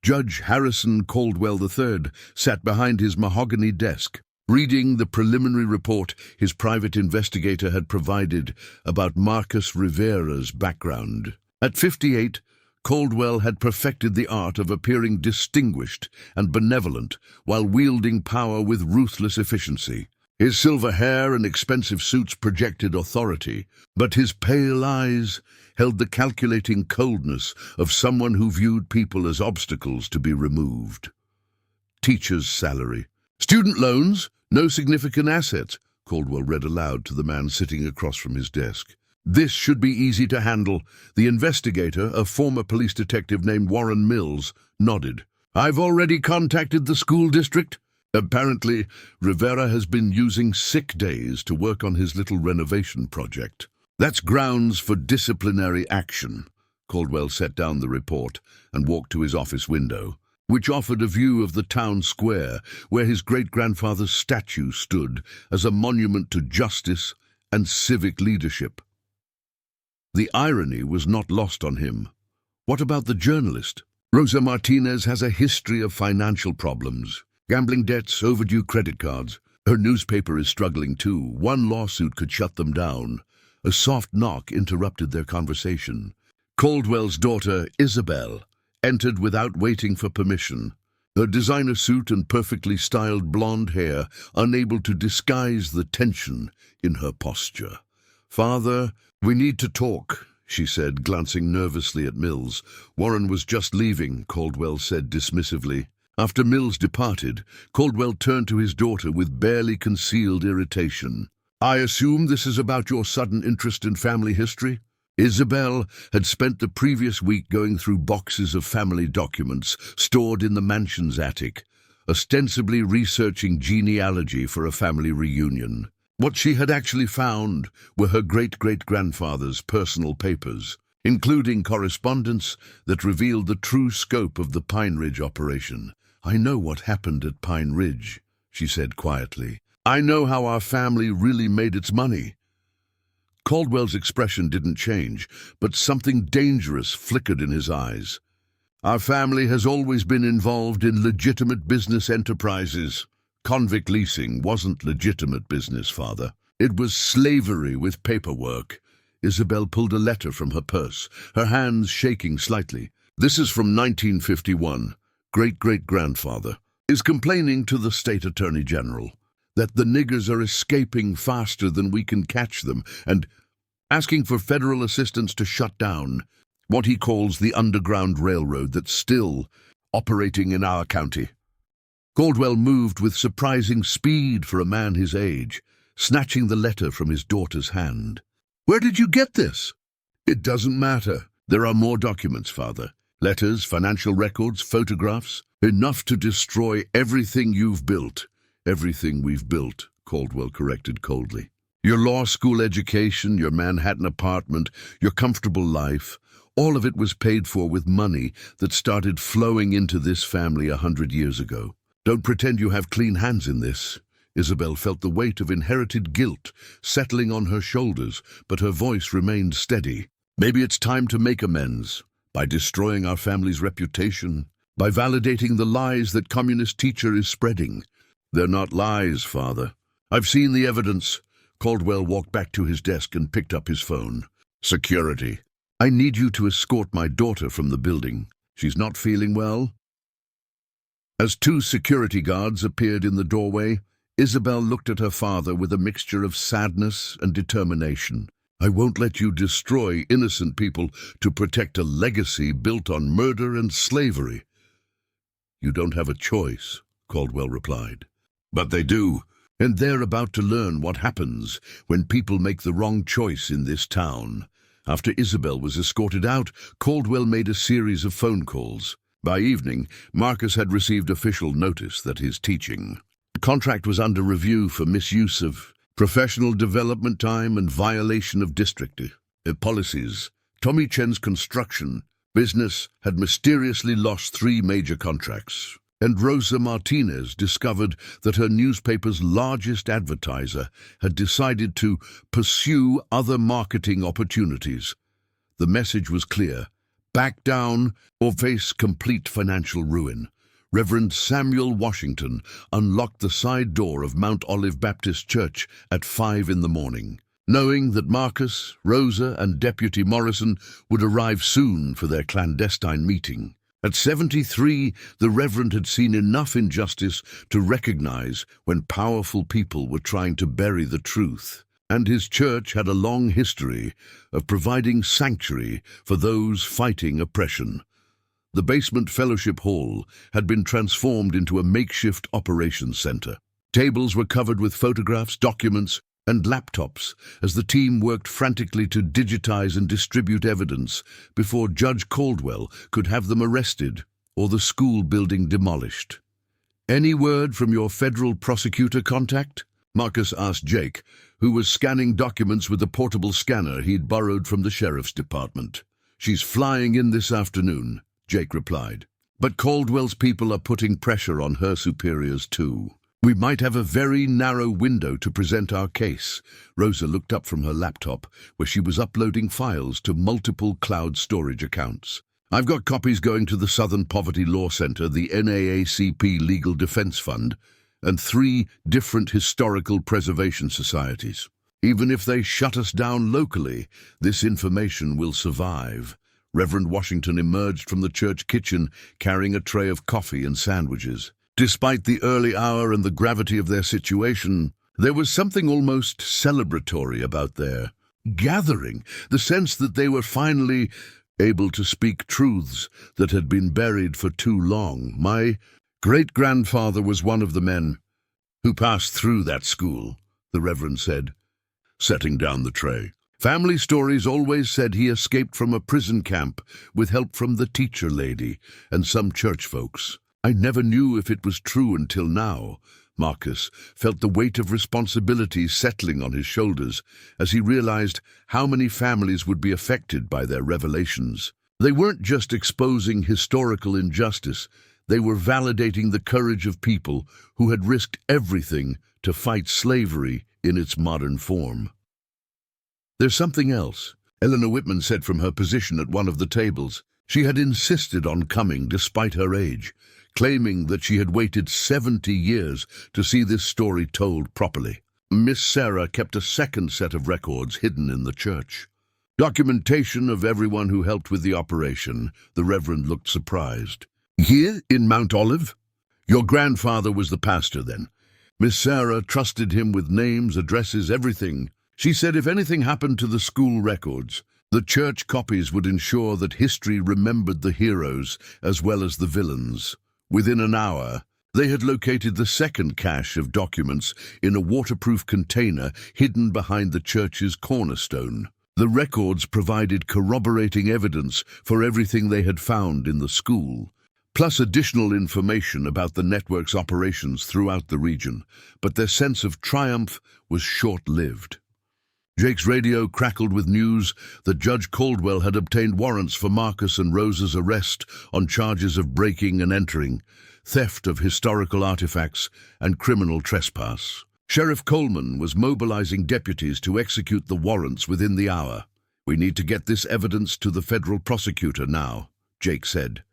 Judge Harrison Caldwell III sat behind his mahogany desk, reading the preliminary report his private investigator had provided about Marcus Rivera's background. At 58, Caldwell had perfected the art of appearing distinguished and benevolent while wielding power with ruthless efficiency. His silver hair and expensive suits projected authority, but his pale eyes held the calculating coldness of someone who viewed people as obstacles to be removed. Teacher's salary. Student loans, no significant assets, Caldwell read aloud to the man sitting across from his desk. This should be easy to handle. The investigator, a former police detective named Warren Mills, nodded. I've already contacted the school district. Apparently, Rivera has been using sick days to work on his little renovation project. That's grounds for disciplinary action. Caldwell set down the report and walked to his office window, which offered a view of the town square where his great-grandfather's statue stood as a monument to justice and civic leadership. The irony was not lost on him. What about the journalist? Rosa Martinez has a history of financial problems. Gambling debts, overdue credit cards. Her newspaper is struggling too. One lawsuit could shut them down. A soft knock interrupted their conversation. Caldwell's daughter, Isabel, entered without waiting for permission. Her designer suit and perfectly styled blonde hair unable to disguise the tension in her posture. Father, we need to talk, she said, glancing nervously at Mills. Warren was just leaving, Caldwell said dismissively. After Mills departed, Caldwell turned to his daughter with barely concealed irritation. I assume this is about your sudden interest in family history? Isabel had spent the previous week going through boxes of family documents stored in the mansion's attic, ostensibly researching genealogy for a family reunion. What she had actually found were her great-great-grandfather's personal papers, including correspondence that revealed the true scope of the Pine Ridge operation. I know what happened at Pine Ridge, she said quietly. I know how our family really made its money. Caldwell's expression didn't change, but something dangerous flickered in his eyes. Our family has always been involved in legitimate business enterprises. Convict leasing wasn't legitimate business, Father. It was slavery with paperwork. Isabel pulled a letter from her purse, her hands shaking slightly. This is from 1951. Great-great-grandfather is complaining to the state attorney general that the niggers are escaping faster than we can catch them and asking for federal assistance to shut down what he calls the underground railroad that's still operating in our county. Caldwell moved with surprising speed for a man his age, snatching the letter from his daughter's hand. Where did you get this? It doesn't matter. There are more documents, Father. Letters, financial records, photographs. Enough to destroy everything you've built. Everything we've built, Caldwell corrected coldly. Your law school education, your Manhattan apartment, your comfortable life, all of it was paid for with money that started flowing into this family 100 years ago. Don't pretend you have clean hands in this. Isabel felt the weight of inherited guilt settling on her shoulders, but her voice remained steady. Maybe it's time to make amends, by destroying our family's reputation, by validating the lies that communist teacher is spreading. They're not lies, Father. I've seen the evidence. Caldwell walked back to his desk and picked up his phone. Security. I need you to escort my daughter from the building. She's not feeling well. As two security guards appeared in the doorway, Isabel looked at her father with a mixture of sadness and determination. I won't let you destroy innocent people to protect a legacy built on murder and slavery. You don't have a choice, Caldwell replied. But they do, and they're about to learn what happens when people make the wrong choice in this town. After Isabel was escorted out, Caldwell made a series of phone calls. By evening, Marcus had received official notice that his teaching contract was under review for misuse of professional development time and violation of district policies. Tommy Chen's construction business had mysteriously lost 3 major contracts, and Rosa Martinez discovered that her newspaper's largest advertiser had decided to pursue other marketing opportunities. The message was clear. Back down or face complete financial ruin. Reverend Samuel Washington unlocked the side door of Mount Olive Baptist Church at 5 in the morning. knowing that Marcus, Rosa, and Deputy Morrison would arrive soon for their clandestine meeting. At 73, the Reverend had seen enough injustice to recognize when powerful people were trying to bury the truth, and his church had a long history of providing sanctuary for those fighting oppression. The basement fellowship hall had been transformed into a makeshift operations center. Tables were covered with photographs, documents, and laptops as the team worked frantically to digitize and distribute evidence before Judge Caldwell could have them arrested or the school building demolished. "Any word from your federal prosecutor contact?" Marcus asked Jake, who was scanning documents with a portable scanner he'd borrowed from the sheriff's department. "She's flying in this afternoon," Jake replied. "But Caldwell's people are putting pressure on her superiors too. We might have a very narrow window to present our case." Rosa looked up from her laptop, where she was uploading files to multiple cloud storage accounts. "I've got copies going to the Southern Poverty Law Center, the NAACP Legal Defense Fund, and 3 different historical preservation societies. Even if they shut us down locally, this information will survive." Reverend Washington emerged from the church kitchen carrying a tray of coffee and sandwiches. Despite the early hour and the gravity of their situation, there was something almost celebratory about their gathering, the sense that they were finally able to speak truths that had been buried for too long. "My great-grandfather was one of the men who passed through that school," the Reverend said, setting down the tray. "Family stories always said he escaped from a prison camp with help from the teacher lady and some church folks. I never knew if it was true until now." Marcus felt the weight of responsibility settling on his shoulders as he realized how many families would be affected by their revelations. They weren't just exposing historical injustice, they were validating the courage of people who had risked everything to fight slavery in its modern form. "There's something else," Eleanor Whitman said from her position at one of the tables. She had insisted on coming despite her age, claiming that she had waited 70 years to see this story told properly. Miss Sarah kept a second set of records hidden in the church. Documentation of everyone who helped with the operation. The Reverend looked surprised. "Here in Mount Olive? Your grandfather was the pastor then?" Miss Sarah trusted him with names, addresses, everything. She said if anything happened to the school records, the church copies would ensure that history remembered the heroes as well as the villains. Within an hour, they had located the second cache of documents in a waterproof container hidden behind the church's cornerstone. The records provided corroborating evidence for everything they had found in the school, plus additional information about the network's operations throughout the region, but their sense of triumph was short-lived. Jake's radio crackled with news that Judge Caldwell had obtained warrants for Marcus and Rosa's arrest on charges of breaking and entering, theft of historical artifacts, and criminal trespass. Sheriff Coleman was mobilizing deputies to execute the warrants within the hour. "We need to get this evidence to the federal prosecutor now," Jake said,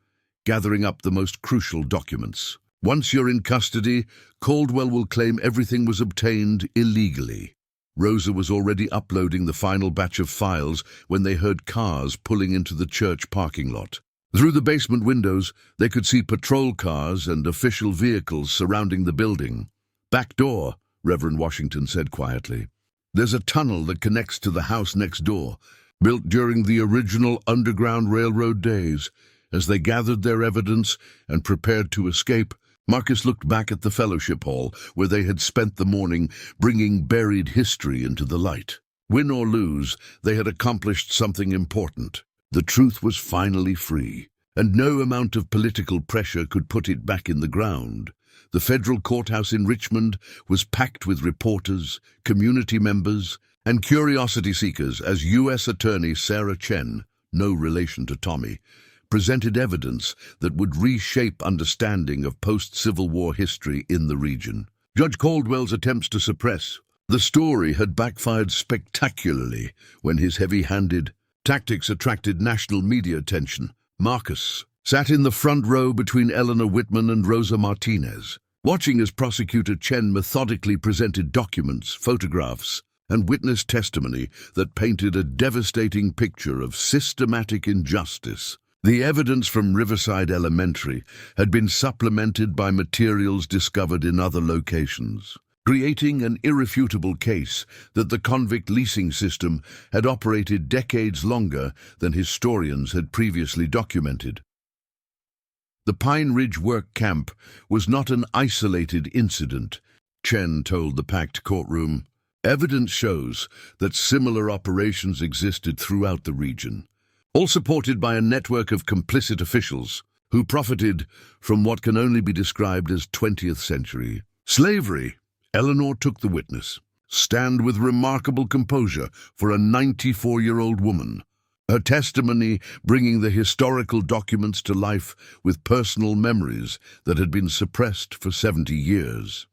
gathering up the most crucial documents. "Once you're in custody, Caldwell will claim everything was obtained illegally." Rosa was already uploading the final batch of files when they heard cars pulling into the church parking lot. Through the basement windows, they could see patrol cars and official vehicles surrounding the building. "Back door," Reverend Washington said quietly. "There's a tunnel that connects to the house next door, built during the original Underground Railroad days." As they gathered their evidence and prepared to escape, Marcus looked back at the fellowship hall where they had spent the morning bringing buried history into the light. Win or lose, they had accomplished something important. The truth was finally free, and no amount of political pressure could put it back in the ground. The federal courthouse in Richmond was packed with reporters, community members, and curiosity seekers as U.S. Attorney Sarah Chen, no relation to Tommy, presented evidence that would reshape understanding of post-Civil War history in the region. Judge Caldwell's attempts to suppress the story had backfired spectacularly when his heavy-handed tactics attracted national media attention. Marcus sat in the front row between Eleanor Whitman and Rosa Martinez, watching as Prosecutor Chen methodically presented documents, photographs, and witness testimony that painted a devastating picture of systematic injustice. The evidence from Riverside Elementary had been supplemented by materials discovered in other locations, creating an irrefutable case that the convict leasing system had operated decades longer than historians had previously documented. The Pine Ridge work camp was not an isolated incident, Chen told the packed courtroom. Evidence shows that similar operations existed throughout the region, all supported by a network of complicit officials who profited from what can only be described as 20th century slavery. Eleanor took the witness stand with remarkable composure for a 94-year-old woman, her testimony bringing the historical documents to life with personal memories that had been suppressed for 70 years.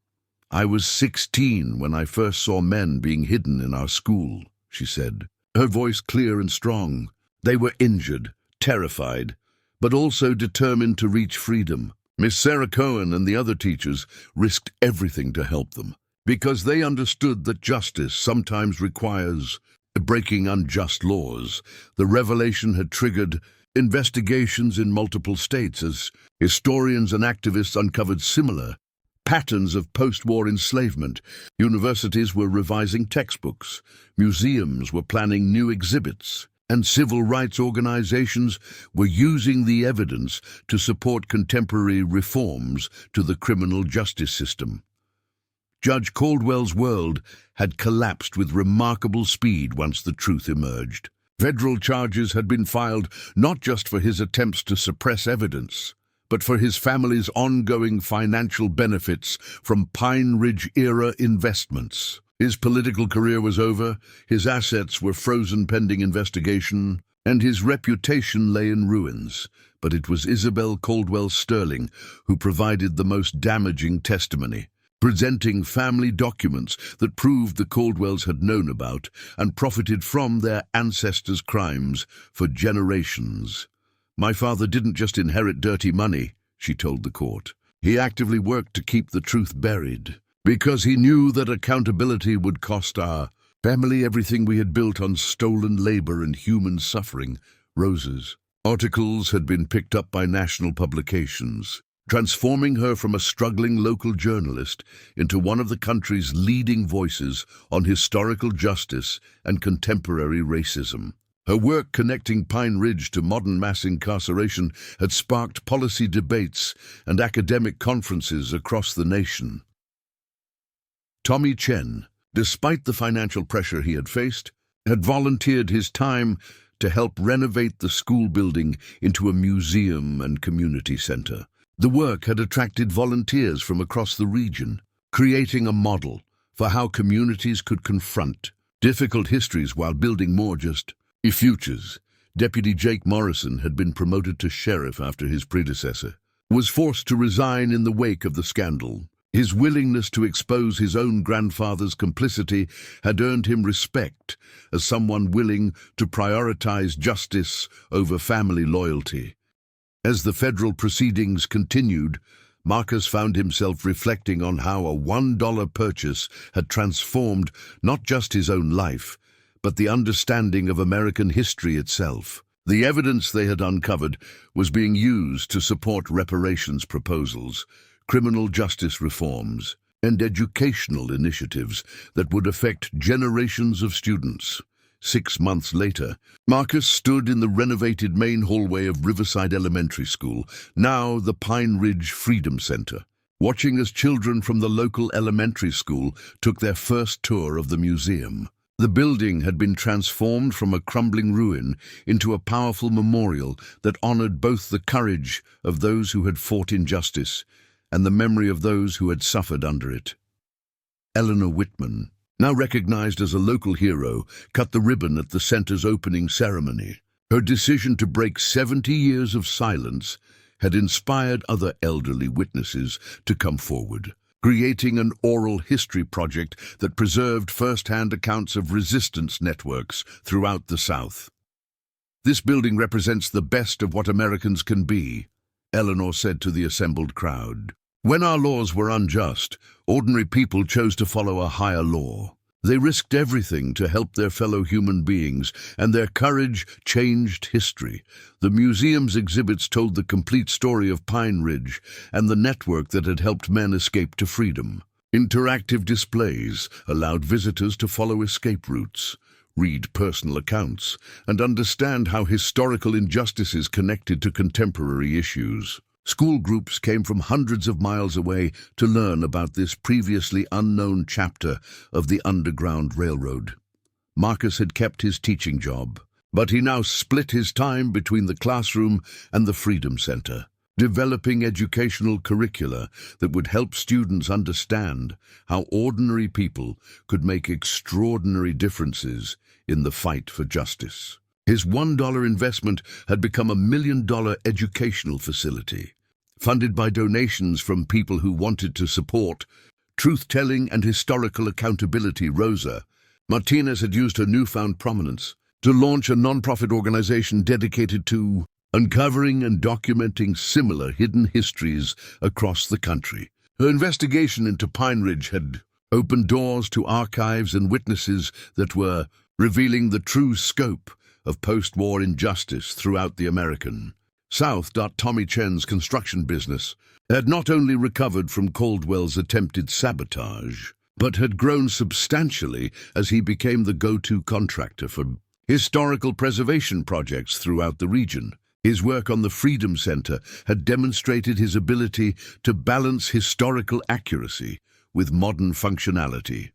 "I was 16 when I first saw men being hidden in our school," she said, her voice clear and strong. They were injured, terrified, but also determined to reach freedom. Miss Sarah Cohen and the other teachers risked everything to help them, because they understood that justice sometimes requires breaking unjust laws. The revelation had triggered investigations in multiple states as historians and activists uncovered similar patterns of post-war enslavement. Universities were revising textbooks, museums were planning new exhibits, and civil rights organizations were using the evidence to support contemporary reforms to the criminal justice system. Judge Caldwell's world had collapsed with remarkable speed once the truth emerged. Federal charges had been filed not just for his attempts to suppress evidence, but for his family's ongoing financial benefits from Pine Ridge-era investments. His political career was over, his assets were frozen pending investigation, and his reputation lay in ruins. But it was Isabel Caldwell Sterling who provided the most damaging testimony, presenting family documents that proved the Caldwells had known about and profited from their ancestors' crimes for generations. "My father didn't just inherit dirty money," she told the court. "He actively worked to keep the truth buried, because he knew that accountability would cost our family everything we had built on stolen labor and human suffering." Rose's articles had been picked up by national publications, transforming her from a struggling local journalist into one of the country's leading voices on historical justice and contemporary racism. Her work connecting Pine Ridge to modern mass incarceration had sparked policy debates and academic conferences across the nation. Tommy Chen, despite the financial pressure he had faced, had volunteered his time to help renovate the school building into a museum and community center. The work had attracted volunteers from across the region, creating a model for how communities could confront difficult histories while building more just futures. Deputy Jake Morrison had been promoted to sheriff after his predecessor was forced to resign in the wake of the scandal. His willingness to expose his own grandfather's complicity had earned him respect as someone willing to prioritize justice over family loyalty. As the federal proceedings continued, Marcus found himself reflecting on how a $1 purchase had transformed not just his own life, but the understanding of American history itself. The evidence they had uncovered was being used to support reparations proposals, criminal justice reforms, and educational initiatives that would affect generations of students. 6 months later, Marcus stood in the renovated main hallway of Riverside Elementary School, now the Pine Ridge Freedom Center, watching as children from the local elementary school took their first tour of the museum. The building had been transformed from a crumbling ruin into a powerful memorial that honored both the courage of those who had fought injustice and the memory of those who had suffered under it. Eleanor Whitman, now recognized as a local hero, cut the ribbon at the center's opening ceremony. Her decision to break 70 years of silence had inspired other elderly witnesses to come forward, creating an oral history project that preserved first-hand accounts of resistance networks throughout the South. "This building represents the best of what Americans can be," Eleanor said to the assembled crowd. "When our laws were unjust, ordinary people chose to follow a higher law. They risked everything to help their fellow human beings, and their courage changed history. The museum's exhibits told the complete story of Pine Ridge and the network that had helped men escape to freedom. Interactive displays allowed visitors to follow escape routes, read personal accounts, and understand how historical injustices connected to contemporary issues. School groups came from hundreds of miles away to learn about this previously unknown chapter of the Underground Railroad. Marcus had kept his teaching job, but he now split his time between the classroom and the Freedom Center, developing educational curricula that would help students understand how ordinary people could make extraordinary differences in the fight for justice. His $1 investment had become a $1 million educational facility, funded by donations from people who wanted to support truth-telling and historical accountability. Rosa Martinez had used her newfound prominence to launch a non-profit organization dedicated to uncovering and documenting similar hidden histories across the country. Her investigation into Pine Ridge had opened doors to archives and witnesses that were revealing the true scope of post-war injustice throughout the American South. Tommy Chen's construction business had not only recovered from Caldwell's attempted sabotage, but had grown substantially as he became the go-to contractor for historical preservation projects throughout the region. His work on the Freedom Center had demonstrated his ability to balance historical accuracy with modern functionality.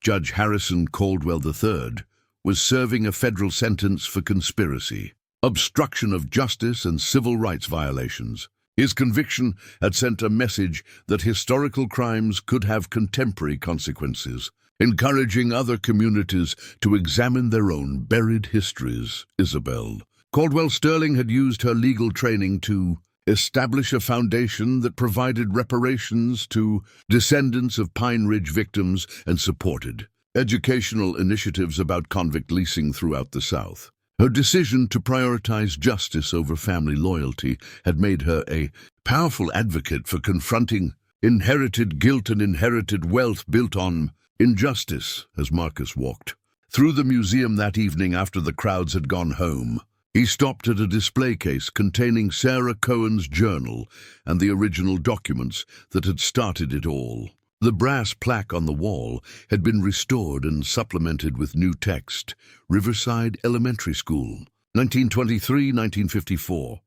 Judge Harrison Caldwell III was serving a federal sentence for conspiracy, obstruction of justice, and civil rights violations. His conviction had sent a message that historical crimes could have contemporary consequences, encouraging other communities to examine their own buried histories. Isabel Caldwell Sterling had used her legal training to establish a foundation that provided reparations to descendants of Pine Ridge victims and supported educational initiatives about convict leasing throughout the South. Her decision to prioritize justice over family loyalty had made her a powerful advocate for confronting inherited guilt and inherited wealth built on injustice. As Marcus walked through the museum that evening after the crowds had gone home, he stopped at a display case containing Sarah Cohen's journal and the original documents that had started it all. The brass plaque on the wall had been restored and supplemented with new text: Riverside Elementary School, 1923-1954,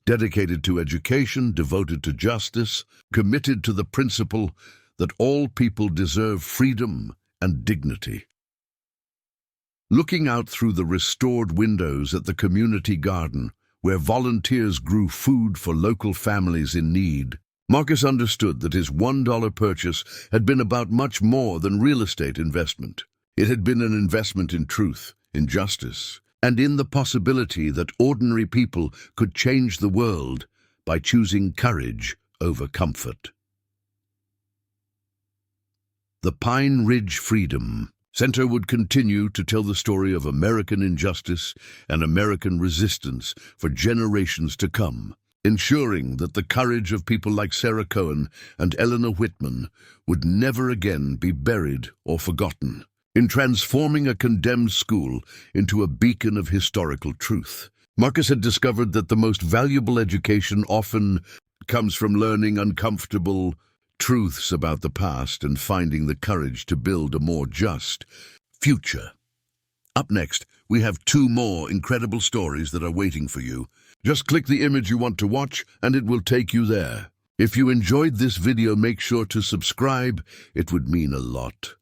dedicated to education, devoted to justice, committed to the principle that all people deserve freedom and dignity. Looking out through the restored windows at the community garden, where volunteers grew food for local families in need, Marcus understood that his $1 purchase had been about much more than real estate investment. It had been an investment in truth, in justice, and in the possibility that ordinary people could change the world by choosing courage over comfort. The Pine Ridge Freedom Center would continue to tell the story of American injustice and American resistance for generations to come, ensuring that the courage of people like Sarah Cohen and Eleanor Whitman would never again be buried or forgotten. In transforming a condemned school into a beacon of historical truth, Marcus had discovered that the most valuable education often comes from learning uncomfortable truths about the past and finding the courage to build a more just future. Up next, we have 2 more incredible stories that are waiting for you. Just click the image you want to watch and it will take you there. If you enjoyed this video, make sure to subscribe. It would mean a lot.